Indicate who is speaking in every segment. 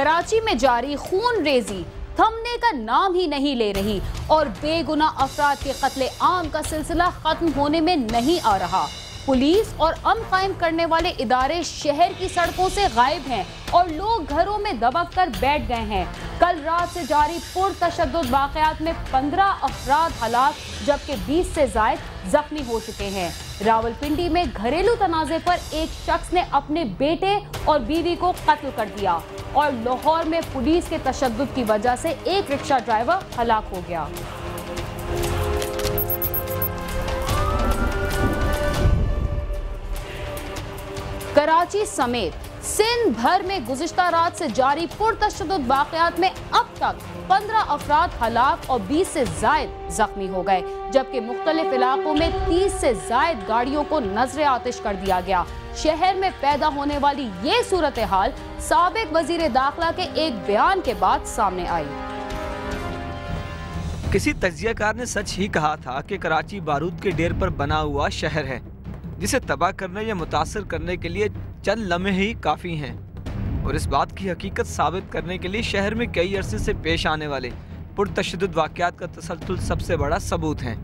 Speaker 1: कराची में जारी खून रेजी थमने का नाम ही नहीं ले रही और बेगुनाह अफराद के कत्ले आम का सिलसिला खत्म होने में नहीं आ रहा। पुलिस और अमन कायम करने वाले इदारे शहर की सड़कों से गायब हैं और लोग घरों में दबक कर बैठ गए हैं। कल रात से जारी पुरतशद्दुद वाक़यात में 15 अफराद हलाक जबकि 20 से ज़ायद जख्मी हो चुके हैं। रावलपिंडी में घरेलू तनाज़े पर एक शख्स ने अपने बेटे और बीवी को कत्ल कर दिया और लाहौर में पुलिस के तशद्दुद की वजह से एक रिक्शा ड्राइवर हलाक हो गया। कराची समेत सिंध भर में गुज़िश्ता रात से जारी पुरतशद्दुद वाक़यात में अब तक 15 अफराद हलाक और 20 से ज़ायद जख्मी हो गए, जबकि मुख्तलिफ इलाकों में 30 से ज़ायद गाड़ियों को नजरे आतिश कर दिया गया। शहर में पैदा होने वाली ये सूरत हाल साबिक वज़ीर दाखिला के एक बयान के बाद सामने आई।
Speaker 2: किसी तज्जियाकार ने सच ही कहा था कि कराची बारूद के ढेर पर बना हुआ शहर है जिसे तबाह करने या मुतासर करने के लिए चंद लम्हे ही काफ़ी हैं। और इस बात की हकीकत साबित करने के लिए शहर में कई अरसे से पेश आने वाले पुरतशद्दुद वाक़यात का तसलसल सबसे बड़ा सबूत हैं।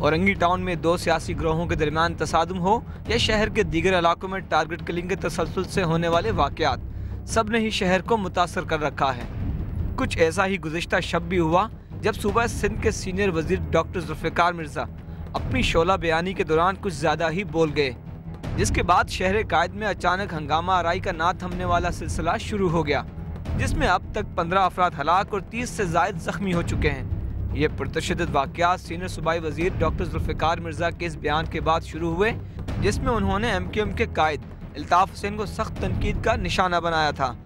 Speaker 2: औरंगी टाउन में दो सियासी ग्रोहों के दरमियान तसादुम हो या शहर के दीगर इलाकों में टारगेट किलिंग के तसलसल से होने वाले वाक़यात, सब ने ही शहर को मुतासर कर रखा है। कुछ ऐसा ही गुज़िश्ता शब भी हुआ जब सूबा सिंध के सीनियर वज़ीर डॉक्टर जुल्फ़िकार मिर्ज़ा अपनी शोला बयानी के दौरान कुछ ज़्यादा ही बोल गए, जिसके बाद शहर कायद में अचानक हंगामा आराई का ना थमने वाला सिलसिला शुरू हो गया, जिसमें अब तक 15 अफराद हलाक और 30 से ज़ायद जख्मी हो चुके हैं। ये पुरतशद्दुद वाक़यात सीनियर सूबाई वज़ीर डॉक्टर जुल्फ़िकार मिर्ज़ा के इस बयान के बाद शुरू हुए, जिसमें उन्होंने MQM के कायद अल्ताफ़ हुसैन को सख्त तनकीद का निशाना बनाया था।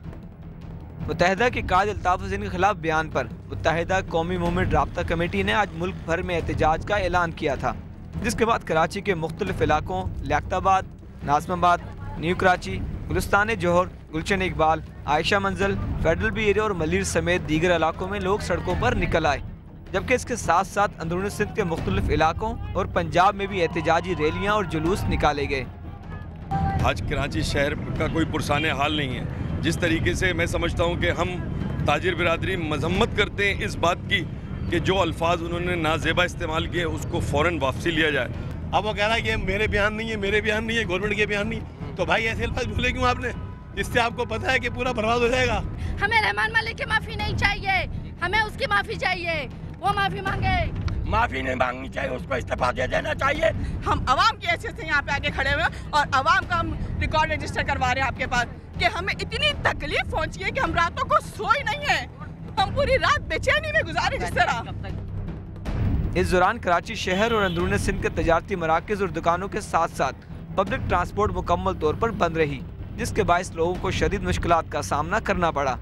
Speaker 2: मुत्तहिदा के कायद अल्ताफ़ हुसैन के खिलाफ बयान पर मुत्तहिदा कौमी मूवमेंट राब्ता कमेटी ने आज मुल्क भर में एहतजाज का ऐलान किया था, जिसके बाद कराची के मुख्तलिफ इलाकों लियाकताबाद, नाज़िमाबाद, न्यू कराची, गुलिस्तान जौहर, गुलशन इकबाल, आयशा मंजिल, फेडरल बी एरिया और मलीर समेत दीगर इलाकों में लोग सड़कों पर निकल आए, जबकि इसके साथ साथ अंदरूनी सिंध के मुख्तलिफ इलाकों और पंजाब में भी एहतजाजी रैलियाँ और जुलूस निकाले गए।
Speaker 3: आज कराची शहर का कोई पुरसाने हाल नहीं है। जिस तरीके से मैं समझता हूँ कि हम ताजिर बिरादरी मजम्मत करते हैं इस बात की कि जो अल्फाज उन्होंने नाजेबा इस्तेमाल किए उसको फ़ौरन वापसी लिया जाए।
Speaker 4: अब वो कह रहा है कि मेरे बयान नहीं है, मेरे बयान नहीं है, गवर्नमेंट के बयान नहीं, तो भाई ऐसे अल्फाज बोले क्यों आपने, जिससे आपको पता है कि पूरा बर्बाद हो जाएगा।
Speaker 5: हमें रहमान मलिक की माफ़ी नहीं चाहिए, हमें उसकी माफ़ी चाहिए, वो माफ़ी मांगे।
Speaker 6: माफ़ी नहीं मांगनी चाहिए, उसको इस्तीफा दे देना चाहिए।
Speaker 5: हम अवाम की हैसियत से यहाँ पे आगे खड़े हुए और अवाम का हम रिकॉर्ड रजिस्टर करवा रहे हैं आपके पास कि हमें इतनी तकलीफ पहुँची है कि हम रातों को सोई नहीं है, हम पूरी रात बेचैनी में गुजारे जिस तरह।
Speaker 2: इस दौरान कराची शहर और अंदरूनी सिंध के तजारती मराकज़ और दुकानों के साथ साथ पब्लिक ट्रांसपोर्ट मुकम्मल तौर पर बंद रही, जिसके बायस लोगों को शदीद मुश्किलात का सामना करना पड़ा।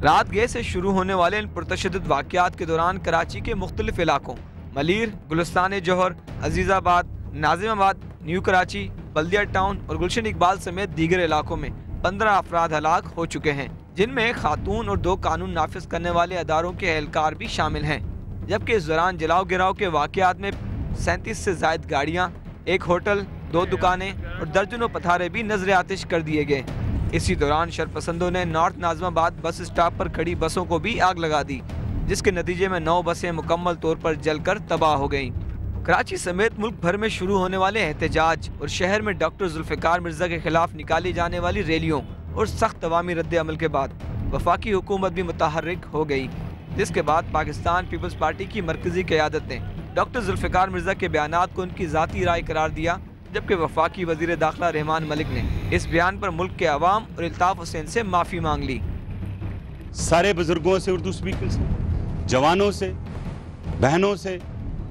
Speaker 2: रात गए से शुरू होने वाले इन पुरतशद्दुद वाक़यात के दौरान कराची के मुख्तलिफ इलाकों मलीर, गुलिस्तान जौहर, अजीज़ाबाद, नाज़िमाबाद, न्यू कराची, बल्दिया टाउन और गुलशन इकबाल समेत दीगर इलाकों में 15 अफराद हलाक हो चुके हैं, जिनमें खातून और 2 कानून नाफिज करने वाले अदारों के एहलकार भी शामिल हैं। जबकि इस दौरान जलाओ गिराव के वाक़यात में 37 से ज़ायद गाड़ियाँ, एक होटल, 2 दुकानें और दर्जनों पथारे भी नजर आतिश कर दिए गए। इसी दौरान शरपसंदों ने नॉर्थ नाज़िमाबाद बस स्टॉप पर खड़ी बसों को भी आग लगा दी, जिसके नतीजे में 9 बसें मुकम्मल तौर पर जलकर तबाह हो गईं। कराची समेत मुल्क भर में शुरू होने वाले एहतजाज और शहर में डॉक्टर जुल्फ़िकार मिर्ज़ा के खिलाफ निकाली जाने वाली रैलियों और सख्त अवामी रद्द अमल के बाद वफाकी हुकूमत भी मुतहर्रिक हो गई, जिसके बाद पाकिस्तान पीपल्स पार्टी की मरकजी क़यादत ने डॉक्टर जुल्फ़िकार मिर्ज़ा के बयानात को उनकी ज़ाती राय करार दिया, जबकि वफाकी वज़ीर दाखिला रहमान मलिक ने इस बयान पर मुल्क के अवाम और अल्ताफ़ हुसैन से माफ़ी मांग ली।
Speaker 4: सारे बुजुर्गों से, उर्दू स्पीकर से, जवानों से, बहनों से,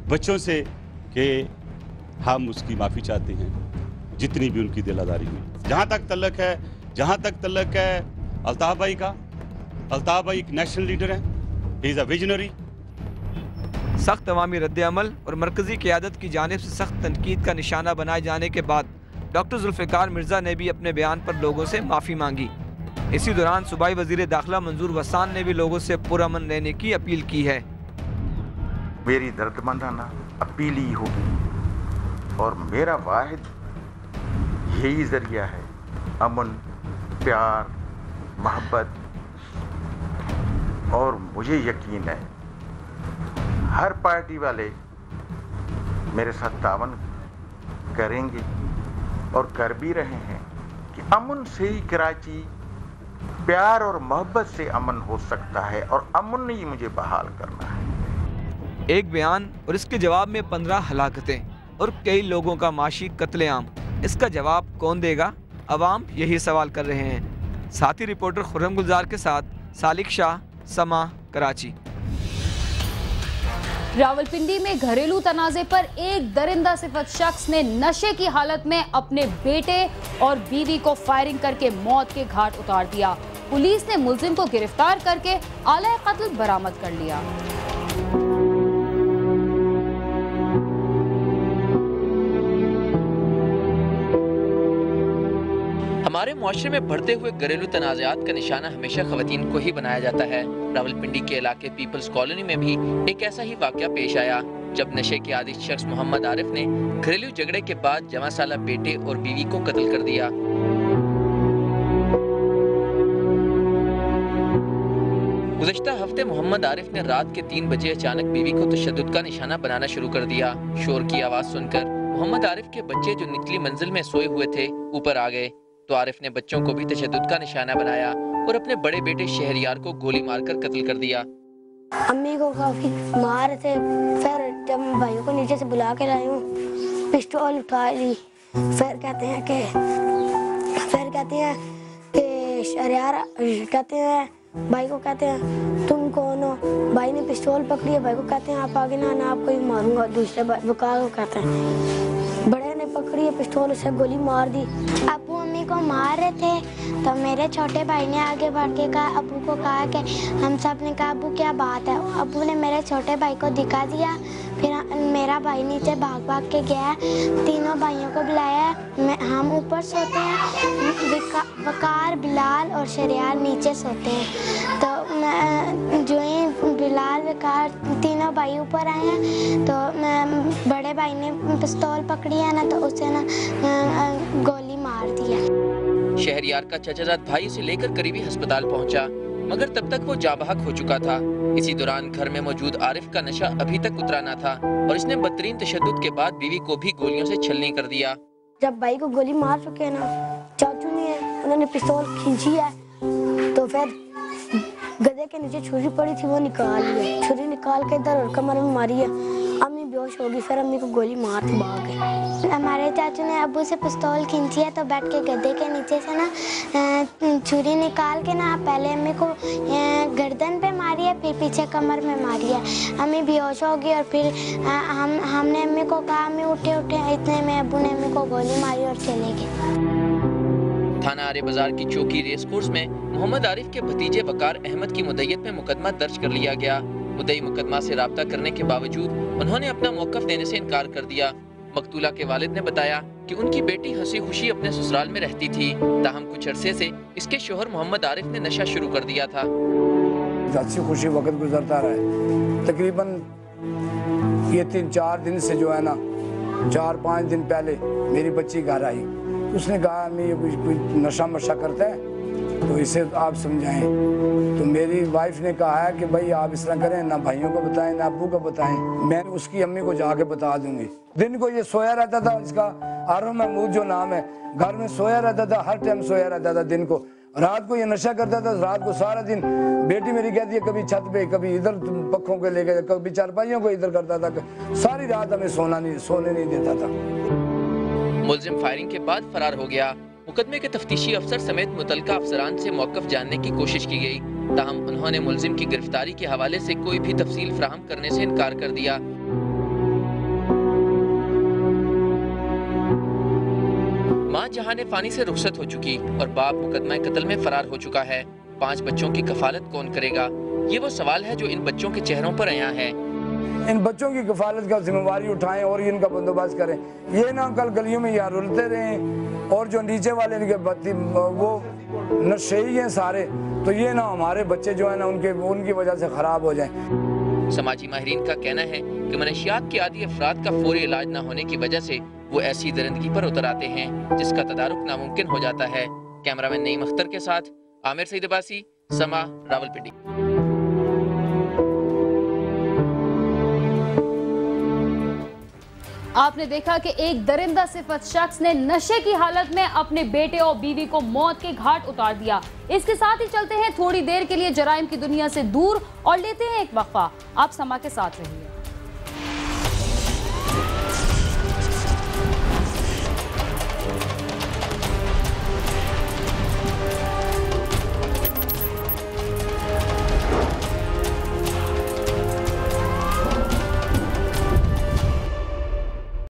Speaker 4: बच्चों से कि हम उसकी माफ़ी चाहते हैं, जितनी भी उनकी दिलादारी हुई। जहाँ तक तल्लक है अल्ताफ़ भाई का, अल्ताफ़ भाई एक नेशनल लीडर है, ही इज़ अ विजनरी।
Speaker 2: सख्त अवामी रद्द अमल और मरकजी क़यादत की जानिब से सख्त तनकीद का निशाना बनाए जाने के बाद डॉक्टर जुल्फ़िकार मिर्ज़ा ने भी अपने बयान पर लोगों से माफ़ी मांगी। इसी दौरान सूबाई वज़ीर दाखिला मंजूर वसान ने भी लोगों से पुरअमन रहने की अपील की है।
Speaker 7: मेरी दर्दमंदाना अपील ही होगी और मेरा वाहिद यही ज़रिया है अमन, प्यार, मोहब्बत और मुझे यकीन है हर पार्टी वाले मेरे साथ तावन करेंगे और कर भी रहे हैं कि अमन से ही कराची प्यार और मोहब्बत से अमन हो सकता है और अमन ने ही मुझे बहाल करना है।
Speaker 2: एक बयान और इसके जवाब में 15 हलाकतें और कई लोगों का माशी कत्लेआम। इसका जवाब कौन देगा? अवाम यही सवाल कर रहे हैं। साथी रिपोर्टर खुर्रम गुलजार के साथ सालिक शाह, समा, कराची।
Speaker 1: रावलपिंडी में घरेलू तनाज़े पर एक दरिंदा सिफत शख्स ने नशे की हालत में अपने बेटे और बीवी को फायरिंग करके मौत के घाट उतार दिया। पुलिस ने मुलजिम को गिरफ्तार करके आला कत्ल बरामद कर लिया।
Speaker 8: हमारे मुआशरे में बढ़ते हुए घरेलू तनाज़ात का निशाना हमेशा खवातीन को ही बनाया जाता है। रावलपिंडी के इलाके पीपल्स कॉलोनी में भी एक ऐसा ही वाक़या पेश आया, जब नशे के आदी शख्स मोहम्मद आरिफ ने घरेलू झगड़े के बाद जवां साला बेटे और बीवी को कत्ल कर दिया। गुज़श्ता हफ्ते मोहम्मद आरिफ ने रात के 3 बजे अचानक बीवी को तशद्दुद का निशाना बनाना शुरू कर दिया। शोर की आवाज़ सुनकर मोहम्मद आरिफ के बच्चे जो निचली मंजिल में सोए हुए थे ऊपर आ गए, तो आरिफ ने बच्चों को भी तशद्दुद का निशाना बनाया और अपने बड़े बेटे शहरयार को गोली मारकर कत्ल कर दिया।
Speaker 9: अम्मी को काफी मार थे, फिर जब भाइयों को नीचे से बुला के लाई हूँ, पिस्तौल उठा ली। फिर कहते हैं कि शहरयार कहते हैं भाई को, कहते हैं तुम कौन हो? भाई ने पिस्तौल पकड़ी है, भाई को कहते हैं आप आगे ना आना, आपको ही मारूंगा। दूसरे वकार को कहते हैं, बड़े ने पकड़ी है पिस्तौल, उसे गोली मार दी।
Speaker 10: अबू अम्मी को मार रहे थे तो मेरे छोटे भाई ने आगे बढ़ के कहा, अबू को कहा कि हम सब ने कहा अबू क्या बात है। अबू ने मेरे छोटे भाई को दिखा दिया, फिर मेरा भाई नीचे भाग भाग के गया, तीनों भाइयों को बुलाया। हम ऊपर सोते हैं, वकार, बिलाल और शहरयार नीचे सोते हैं। तो जो ही बिलाल, वकार तीनों भाई ऊपर आए हैं, तो बड़े भाई ने पिस्तौल पकड़ी है ना, तो उसे ना गोली मार दिया।
Speaker 8: शहरयार का चचाजाद भाई उसे लेकर करीबी अस्पताल पहुंचा, मगर तब तक वो जाबहक हो चुका था। इसी दौरान घर में मौजूद आरिफ का नशा अभी तक उतरा ना था और इसने बदतरीन तशद्दुद के बाद बीवी को भी गोलियों से छलनी कर दिया।
Speaker 9: जब भाई को गोली मार चुके हैं ना, चाचू ने उन्होंने पिस्तौल खींची है, तो फिर गधे के नीचे छुरी पड़ी थी, वो निकाल ली। छुरी निकाल के इधर और कमर में मारी है। अम्मी बेहोश होगी, फिर अम्मी को गोली मार के भाग गए।
Speaker 10: हमारे चाचू ने अब्बू से पिस्तौल खींची है, तो बैठ के गधे के नीचे से ना छुरी निकाल के ना पहले अम्मी को गर्दन पे मारी है, फिर पीछे कमर में मारी है। अम्मी बेहोश होगी और फिर हमने अम्मी को कहा अम्मी उठे उठे, इतने में अब्बू ने अम्मी को गोली मारी और चले गए।
Speaker 8: थाना आरे बाजार की चौकी रेस कोर्स में मोहम्मद आरिफ के भतीजे वकार अहमद की मुद्दईयत में मुकदमा दर्ज कर लिया गया। मुद्दई मुकदमा से राब्ता करने के बावजूद उन्होंने अपना मौकफ देने से इनकार कर दिया। मकतूला के वालिद ने बताया कि उनकी बेटी हंसी खुशी अपने ससुराल में रहती थी, ताहम कुछ अरसे से इसके शोहर मोहम्मद आरिफ ने नशा शुरू कर दिया था।
Speaker 11: हंसी खुशी वक्त गुजरता रहा है। तकरीबन ये 3-4 दिन से जो है ना, 4-5 दिन पहले मेरी बच्ची घर आई, उसने कहा मैं ये कोई नशा करता है, तो इसे आप समझाएं। तो मेरी वाइफ ने कहा है कि भाई आप इस तरह करें, ना भाइयों को बताएं ना अब्बू को बताएं, मैं उसकी अम्मी को जाके बता दूंगी। दिन को ये सोया रहता था, इसका आरो महमूद जो नाम है, घर में सोया रहता था, हर टाइम सोया रहता था दिन को। रात को ये नशा करता था, रात को सारा दिन बेटी मेरी कहती है कभी छत पे, कभी इधर पक्खों के लेके, कभी चारपाइयों को इधर करता था, सारी रात हमें सोने नहीं देता था।
Speaker 8: मुलजिम फायरिंग के बाद फरार हो गया। मुकदमे के तफ्तीशी अफसर समेत मुतलका अफसरान से मौकफ जानने की कोशिश की गई, ताहम उन्होंने मुलजिम की गिरफ्तारी के हवाले से कोई भी तफसील फराहम करने से इनकार कर दिया। माँ जहाने फानी से रुखसत हो चुकी और बाप मुकदमा कत्ल में फरार हो चुका है। 5 बच्चों की कफालत कौन करेगा, ये वो सवाल है जो इन बच्चों के चेहरों पर आया है।
Speaker 11: इन बच्चों की कफालत का जिम्मेवारी उठाएं और इनका बंदोबस्त करें। ये ना कल गलियों में यहाँ रुलते रहें और जो नीचे वाले इनके बत्ती वो नशेई हैं सारे, तो ये ना हमारे बच्चे जो है ना उनकी वजह से खराब हो जाएं।
Speaker 8: समाजी माहिरीन का कहना है कि मनशियात के आदी अफराद का फौरी इलाज न होने की वजह से वो ऐसी दरिंदगी पर उतर आते हैं जिसका तदारुक नामुमकिन हो जाता है। कैमरामैन नईम अख्तर के साथ आमिर सईद अब्बासी, समा, रावलपिंडी।
Speaker 1: आपने देखा कि एक दरिंदा सिफत शख्स ने नशे की हालत में अपने बेटे और बीवी को मौत के घाट उतार दिया। इसके साथ ही चलते हैं थोड़ी देर के लिए जराइम की दुनिया से दूर और लेते हैं एक वक्फा। आप समा के साथ रहिए।